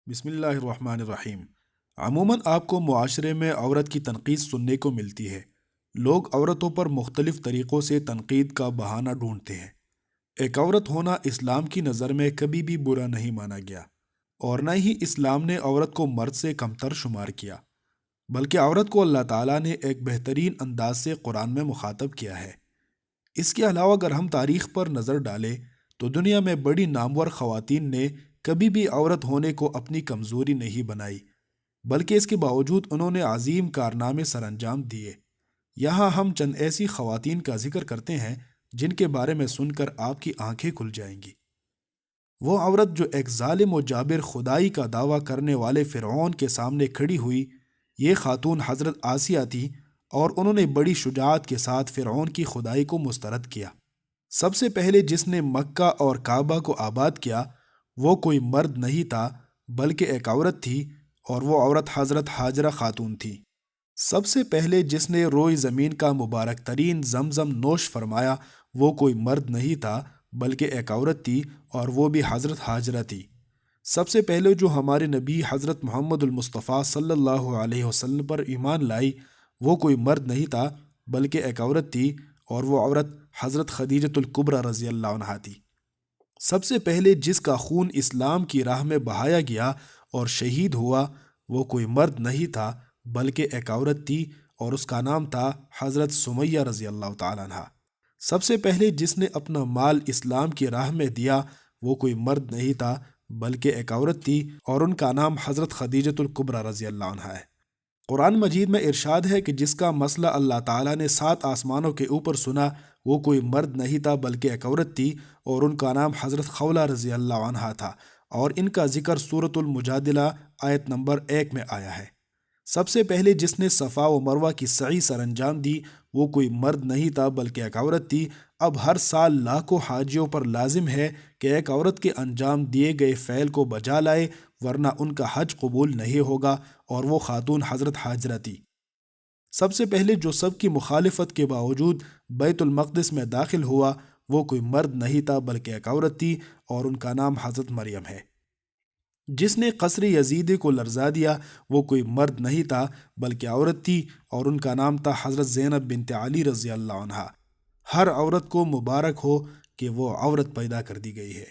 بسم اللہ الرحمن الرحیم۔ عموماً آپ کو معاشرے میں عورت کی تنقید سننے کو ملتی ہے۔ لوگ عورتوں پر مختلف طریقوں سے تنقید کا بہانہ ڈھونڈتے ہیں۔ ایک عورت ہونا اسلام کی نظر میں کبھی بھی برا نہیں مانا گیا، اور نہ ہی اسلام نے عورت کو مرد سے کمتر شمار کیا، بلکہ عورت کو اللہ تعالیٰ نے ایک بہترین انداز سے قرآن میں مخاطب کیا ہے۔ اس کے علاوہ اگر ہم تاریخ پر نظر ڈالیں تو دنیا میں بڑی نامور خواتین نے کبھی بھی عورت ہونے کو اپنی کمزوری نہیں بنائی، بلکہ اس کے باوجود انہوں نے عظیم کارنامے سر انجام دیے۔ یہاں ہم چند ایسی خواتین کا ذکر کرتے ہیں جن کے بارے میں سن کر آپ کی آنکھیں کھل جائیں گی۔ وہ عورت جو ایک ظالم و جابر خدائی کا دعویٰ کرنے والے فرعون کے سامنے کھڑی ہوئی، یہ خاتون حضرت آسیہ تھی، اور انہوں نے بڑی شجاعت کے ساتھ فرعون کی خدائی کو مسترد کیا۔ سب سے پہلے جس نے مکہ اور کعبہ کو آباد کیا وہ کوئی مرد نہیں تھا بلکہ ایک عورت تھی، اور وہ عورت حضرت ہاجرہ خاتون تھی۔ سب سے پہلے جس نے روئی زمین کا مبارک ترین زمزم نوش فرمایا وہ کوئی مرد نہیں تھا بلکہ ایک عورت تھی، اور وہ بھی حضرت ہاجرہ تھی۔ سب سے پہلے جو ہمارے نبی حضرت محمد المصطفیٰ صلی اللہ علیہ وسلم پر ایمان لائی وہ کوئی مرد نہیں تھا بلکہ ایک عورت تھی، اور وہ عورت حضرت خدیجۃ الکبریٰ رضی اللہ عنہا تھی۔ سب سے پہلے جس کا خون اسلام کی راہ میں بہایا گیا اور شہید ہوا وہ کوئی مرد نہیں تھا بلکہ ایک عورت تھی، اور اس کا نام تھا حضرت سمیہ رضی اللہ تعالیٰ عنہا۔ سب سے پہلے جس نے اپنا مال اسلام کی راہ میں دیا وہ کوئی مرد نہیں تھا بلکہ ایک عورت تھی، اور ان کا نام حضرت خدیجۃ الکبریٰ رضی اللہ عنہا ہے۔ قرآن مجید میں ارشاد ہے کہ جس کا مسئلہ اللہ تعالیٰ نے 7 آسمانوں کے اوپر سنا وہ کوئی مرد نہیں تھا بلکہ ایک عورت تھی، اور ان کا نام حضرت خولہ رضی اللہ عنہا تھا، اور ان کا ذکر سورۃ المجادلہ آیت نمبر 1 میں آیا ہے۔ سب سے پہلے جس نے صفا و مروہ کی سعی سر انجام دی وہ کوئی مرد نہیں تھا بلکہ ایک عورت تھی۔ اب ہر سال لاکھوں حاجیوں پر لازم ہے کہ ایک عورت کے انجام دیے گئے فعل کو بجا لائے، ورنہ ان کا حج قبول نہیں ہوگا، اور وہ خاتون حضرت ہاجرہ تھی۔ سب سے پہلے جو سب کی مخالفت کے باوجود بیت المقدس میں داخل ہوا وہ کوئی مرد نہیں تھا بلکہ ایک عورت تھی، اور ان کا نام حضرت مریم ہے۔ جس نے قصر یزیدی کو لرزا دیا وہ کوئی مرد نہیں تھا بلکہ عورت تھی، اور ان کا نام تھا حضرت زینب بنت علی رضی اللہ عنہا۔ ہر عورت کو مبارک ہو کہ وہ عورت پیدا کر دی گئی ہے۔